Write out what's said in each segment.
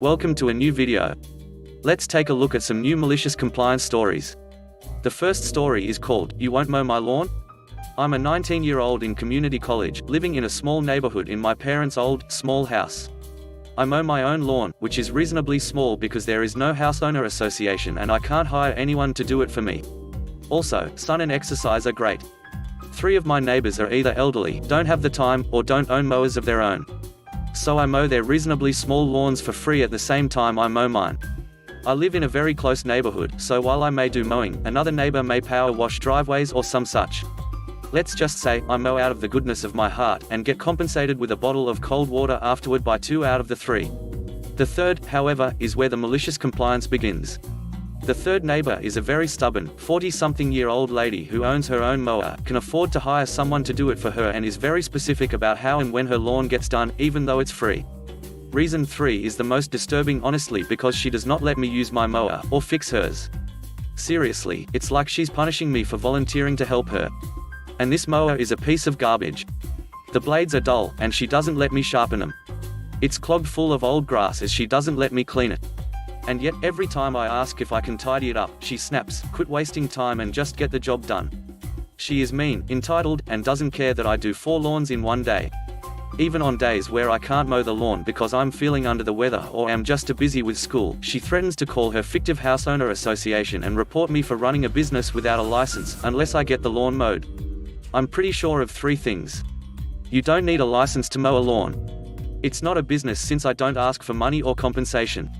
Welcome to a new video. Let's take a look at some new malicious compliance stories. The first story is called, "You Won't Mow My Lawn?" I'm a 19-year-old in community college, living in a small neighborhood in my parents' old, small house. I mow my own lawn, which is reasonably small because there is no house owner association and I can't hire anyone to do it for me. Also, sun and exercise are great. 3 of my neighbors are either elderly, don't have the time, or don't own mowers of their own. So I mow their reasonably small lawns for free at the same time I mow mine. I live in a very close neighborhood, so while I may do mowing, another neighbor may power wash driveways or some such. Let's just say, I mow out of the goodness of my heart, and get compensated with a bottle of cold water afterward by 2 out of the 3. The third, however, is where the malicious compliance begins. The third neighbor is a very stubborn, 40-something-year-old lady who owns her own mower, can afford to hire someone to do it for her and is very specific about how and when her lawn gets done, even though it's free. Reason 3 is the most disturbing honestly because she does not let me use my mower, or fix hers. Seriously, it's like she's punishing me for volunteering to help her. And this mower is a piece of garbage. The blades are dull, and she doesn't let me sharpen them. It's clogged full of old grass as she doesn't let me clean it. And yet, every time I ask if I can tidy it up, she snaps, "Quit wasting time and just get the job done." She is mean, entitled, and doesn't care that I do 4 lawns in one day. Even on days where I can't mow the lawn because I'm feeling under the weather or am just too busy with school, she threatens to call her fictive house owner association and report me for running a business without a license, unless I get the lawn mowed. I'm pretty sure of 3 things. You don't need a license to mow a lawn. It's not a business since I don't ask for money or compensation.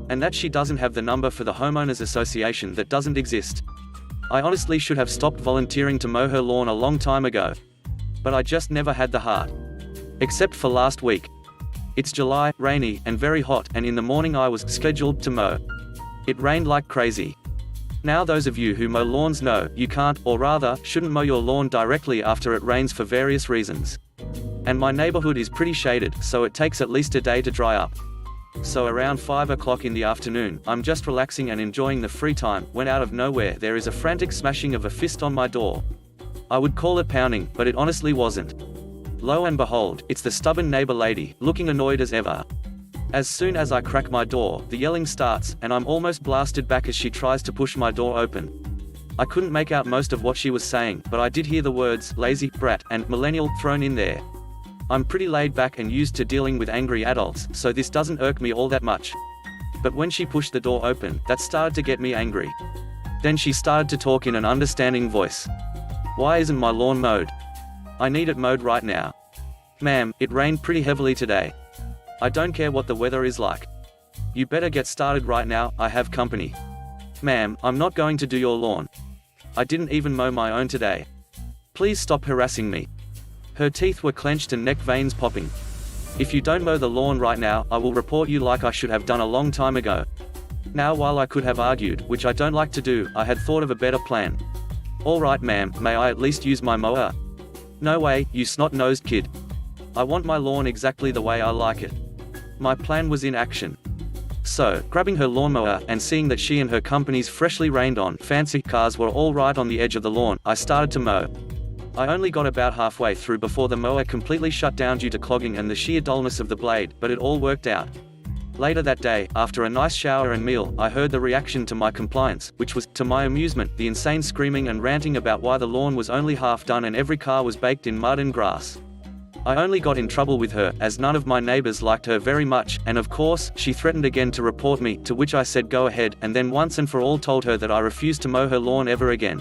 And that she doesn't have the number for the homeowners association that doesn't exist. I honestly should have stopped volunteering to mow her lawn a long time ago. But I just never had the heart. Except for last week. It's July, rainy, and very hot, and in the morning I was scheduled to mow. It rained like crazy. Now those of you who mow lawns know, you can't, or rather, shouldn't mow your lawn directly after it rains for various reasons. And my neighborhood is pretty shaded, so it takes at least a day to dry up. So around 5 o'clock in the afternoon, I'm just relaxing and enjoying the free time, when out of nowhere there is a frantic smashing of a fist on my door. I would call it pounding, but it honestly wasn't. Lo and behold, it's the stubborn neighbor lady, looking annoyed as ever. As soon as I crack my door, the yelling starts, and I'm almost blasted back as she tries to push my door open. I couldn't make out most of what she was saying, but I did hear the words, "lazy, brat," and "millennial" thrown in there. I'm pretty laid back and used to dealing with angry adults, so this doesn't irk me all that much. But when she pushed the door open, that started to get me angry. Then she started to talk in an understanding voice. "Why isn't my lawn mowed? I need it mowed right now. Ma'am, it rained pretty heavily today. I don't care what the weather is like. You better get started right now, I have company. Ma'am, I'm not going to do your lawn. I didn't even mow my own today. Please stop harassing me." Her teeth were clenched and neck veins popping. "If you don't mow the lawn right now, I will report you like I should have done a long time ago." Now while I could have argued, which I don't like to do, I had thought of a better plan. "All right ma'am, may I at least use my mower?" "No way, you snot-nosed kid. I want my lawn exactly the way I like it." My plan was in action. So, grabbing her lawnmower, and seeing that she and her company's freshly rained-on, fancy cars were all right on the edge of the lawn, I started to mow. I only got about halfway through before the mower completely shut down due to clogging and the sheer dullness of the blade, but it all worked out. Later that day, after a nice shower and meal, I heard the reaction to my compliance, which was, to my amusement, the insane screaming and ranting about why the lawn was only half done and every car was baked in mud and grass. I only got in trouble with her, as none of my neighbors liked her very much, and of course, she threatened again to report me, to which I said go ahead, and then once and for all told her that I refused to mow her lawn ever again.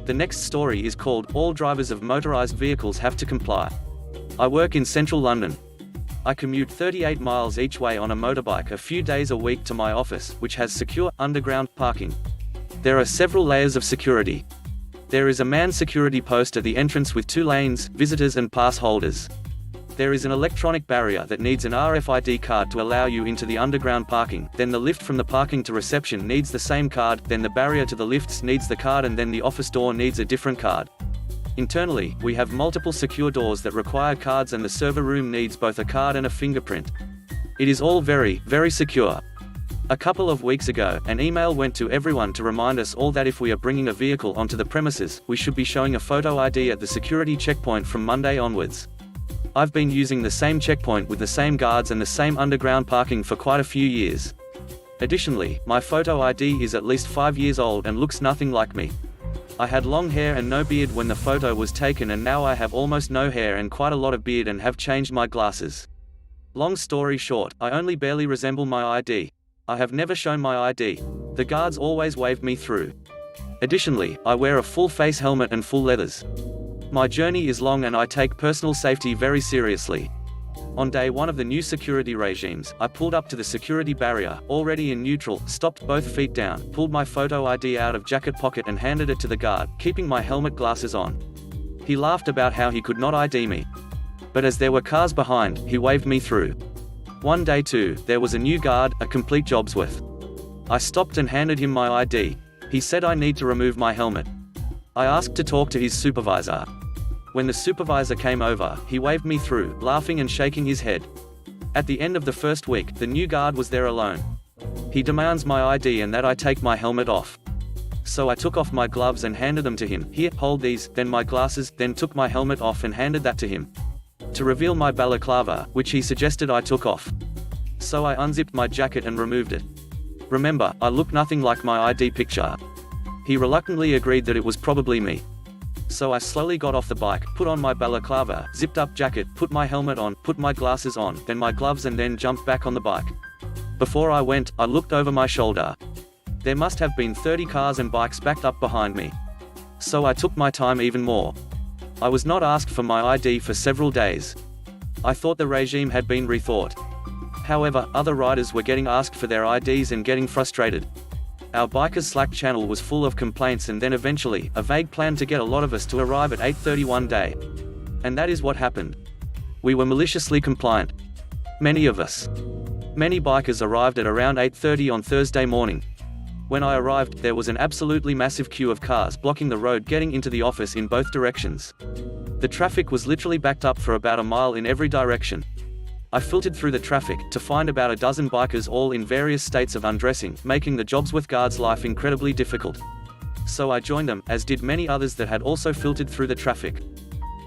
The next story is called, "All drivers of motorized vehicles have to comply." I work in central London. I commute 38 miles each way on a motorbike a few days a week to my office, which has secure, underground parking. There are several layers of security. There is a manned security post at the entrance with 2 lanes, visitors and pass holders. There is an electronic barrier that needs an RFID card to allow you into the underground parking, then the lift from the parking to reception needs the same card, then the barrier to the lifts needs the card, and then the office door needs a different card. Internally, we have multiple secure doors that require cards, and the server room needs both a card and a fingerprint. It is all very, very secure. A couple of weeks ago, an email went to everyone to remind us all that if we are bringing a vehicle onto the premises, we should be showing a photo ID at the security checkpoint from Monday onwards. I've been using the same checkpoint with the same guards and the same underground parking for quite a few years. Additionally, my photo ID is at least 5 years old and looks nothing like me. I had long hair and no beard when the photo was taken, and now I have almost no hair and quite a lot of beard and have changed my glasses. Long story short, I only barely resemble my ID. I have never shown my ID. The guards always waved me through. Additionally, I wear a full face helmet and full leathers. My journey is long and I take personal safety very seriously. On day one of the new security regimes, I pulled up to the security barrier, already in neutral, stopped both feet down, pulled my photo ID out of jacket pocket and handed it to the guard, keeping my helmet glasses on. He laughed about how he could not ID me. But as there were cars behind, he waved me through. One day too, there was a new guard, a complete Jobsworth. I stopped and handed him my ID. He said I need to remove my helmet. I asked to talk to his supervisor. When the supervisor came over, he waved me through, laughing and shaking his head. At the end of the first week, the new guard was there alone. He demands my ID and that I take my helmet off. So I took off my gloves and handed them to him. Here, hold these, then my glasses, then took my helmet off and handed that to him. To reveal my balaclava, which he suggested I took off. So I unzipped my jacket and removed it. Remember, I look nothing like my ID picture. He reluctantly agreed that it was probably me. So I slowly got off the bike, put on my balaclava, zipped up jacket, put my helmet on, put my glasses on, then my gloves, and then jumped back on the bike. Before I went, I looked over my shoulder. There must have been 30 cars and bikes backed up behind me. So I took my time even more. I was not asked for my ID for several days. I thought the regime had been rethought. However, other riders were getting asked for their IDs and getting frustrated. Our bikers Slack channel was full of complaints, and then eventually, a vague plan to get a lot of us to arrive at 8:30 one day. And that is what happened. We were maliciously compliant. Many of us. Many bikers arrived at around 8:30 on Thursday morning. When I arrived, there was an absolutely massive queue of cars blocking the road getting into the office in both directions. The traffic was literally backed up for about a mile in every direction. I filtered through the traffic to find about a dozen bikers, all in various states of undressing, making the Jobsworth guards' life incredibly difficult. So I joined them, as did many others that had also filtered through the traffic.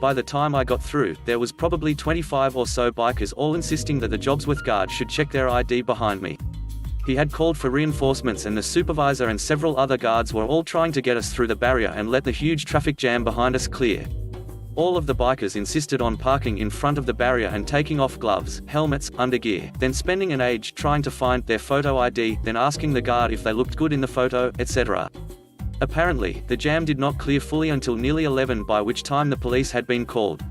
By the time I got through, there was probably 25 or so bikers, all insisting that the Jobsworth guard should check their ID behind me. He had called for reinforcements, and the supervisor and several other guards were all trying to get us through the barrier and let the huge traffic jam behind us clear. All of the bikers insisted on parking in front of the barrier and taking off gloves, helmets, undergear, then spending an age trying to find their photo ID, then asking the guard if they looked good in the photo, etc. Apparently, the jam did not clear fully until nearly 11, by which time the police had been called.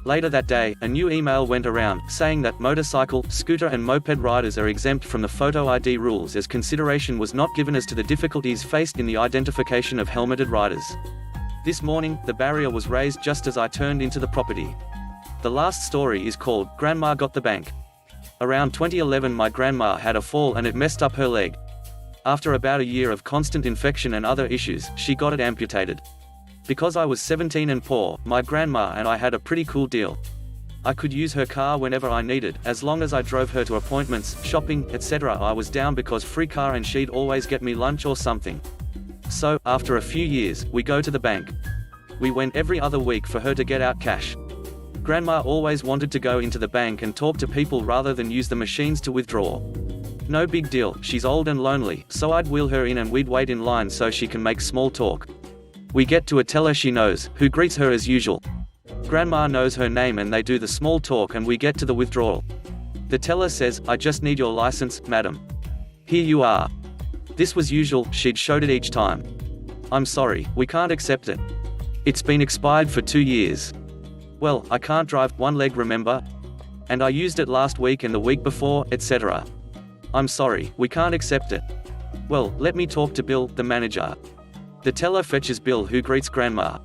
Later that day, a new email went around, saying that motorcycle, scooter and moped riders are exempt from the photo ID rules, as consideration was not given as to the difficulties faced in the identification of helmeted riders. This morning, the barrier was raised just as I turned into the property. The last story is called, Grandma Got the Bank. Around 2011 my grandma had a fall and it messed up her leg. After about a year of constant infection and other issues, she got it amputated. Because I was 17 and poor, my grandma and I had a pretty cool deal. I could use her car whenever I needed, as long as I drove her to appointments, shopping, etc. I was down because free car, and she'd always get me lunch or something. So, after a few years, we go to the bank. We went every other week for her to get out cash. Grandma always wanted to go into the bank and talk to people rather than use the machines to withdraw. No big deal, she's old and lonely, so I'd wheel her in and we'd wait in line so she can make small talk. We get to a teller she knows, who greets her as usual. Grandma knows her name and they do the small talk and we get to the withdrawal. The teller says, "I just need your license, madam." "Here you are." This was usual, she'd showed it each time. "I'm sorry, we can't accept it. It's been expired for 2 years." "Well, I can't drive one leg, remember? And I used it last week and the week before, etc." "I'm sorry, we can't accept it." "Well, let me talk to Bill, the manager." The teller fetches Bill, who greets Grandma.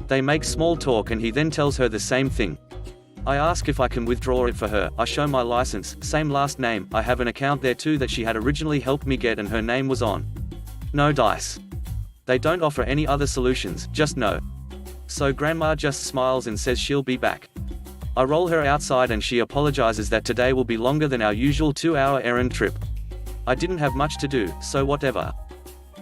They make small talk and he then tells her the same thing. I ask if I can withdraw it for her. I show my license, same last name, I have an account there too that she had originally helped me get and her name was on. No dice. They don't offer any other solutions, just no. So Grandma just smiles and says she'll be back. I roll her outside and she apologizes that today will be longer than our usual 2-hour errand trip. I didn't have much to do, so whatever.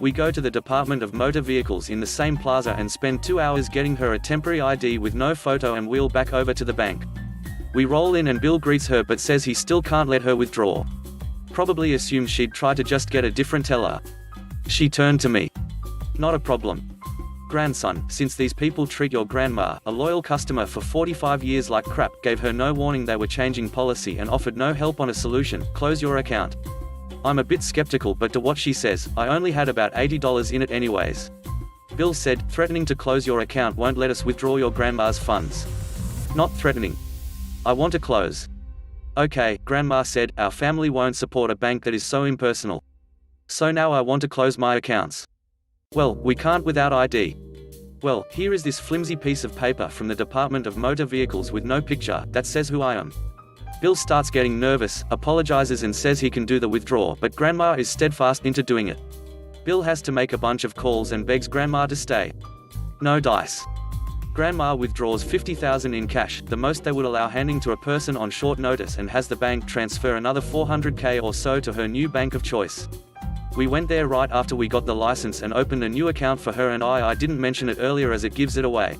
We go to the Department of Motor Vehicles in the same plaza and spend 2 hours getting her a temporary ID with no photo and wheel back over to the bank. We roll in and Bill greets her but says he still can't let her withdraw. Probably assumes she'd try to just get a different teller. She turned to me. Not a problem. Grandson, since these people treat your grandma, a loyal customer for 45 years, like crap, gave her no warning they were changing policy and offered no help on a solution, close your account. I'm a bit skeptical, but to what she says, I only had about $80 in it anyways. Bill said, threatening to close your account won't let us withdraw your grandma's funds. Not threatening. I want to close. Okay, Grandma said, our family won't support a bank that is so impersonal. So now I want to close my accounts. Well, we can't without ID. Well, here is this flimsy piece of paper from the Department of Motor Vehicles with no picture, that says who I am. Bill starts getting nervous, apologizes and says he can do the withdrawal, but Grandma is steadfast into doing it. Bill has to make a bunch of calls and begs Grandma to stay. No dice. Grandma withdraws $50,000 in cash, the most they would allow handing to a person on short notice, and has the bank transfer another $400K or so to her new bank of choice. We went there right after we got the license and opened a new account for her and I didn't mention it earlier as it gives it away.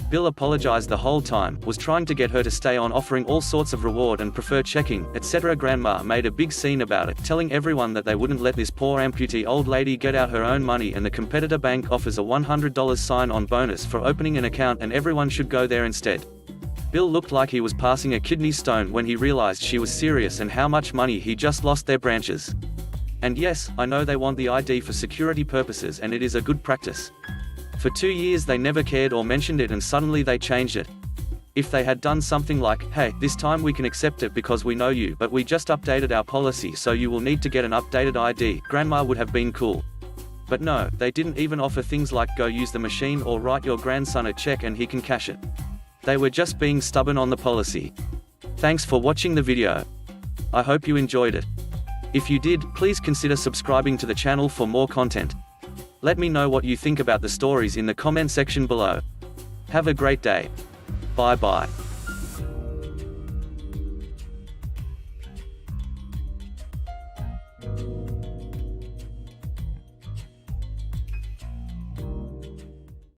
Bill apologized the whole time, was trying to get her to stay on, offering all sorts of reward and prefer checking, etc. Grandma made a big scene about it, telling everyone that they wouldn't let this poor amputee old lady get out her own money, and the competitor bank offers a $100 sign-on bonus for opening an account and everyone should go there instead. Bill looked like he was passing a kidney stone when he realized she was serious and how much money he just lost their branches. And yes, I know they want the ID for security purposes and it is a good practice. For 2 years they never cared or mentioned it and suddenly they changed it. If they had done something like, hey, this time we can accept it because we know you, but we just updated our policy so you will need to get an updated ID, Grandma would have been cool. But no, they didn't even offer things like go use the machine or write your grandson a check and he can cash it. They were just being stubborn on the policy. Thanks for watching the video. I hope you enjoyed it. If you did, please consider subscribing to the channel for more content. Let me know what you think about the stories in the comment section below. Have a great day. Bye bye.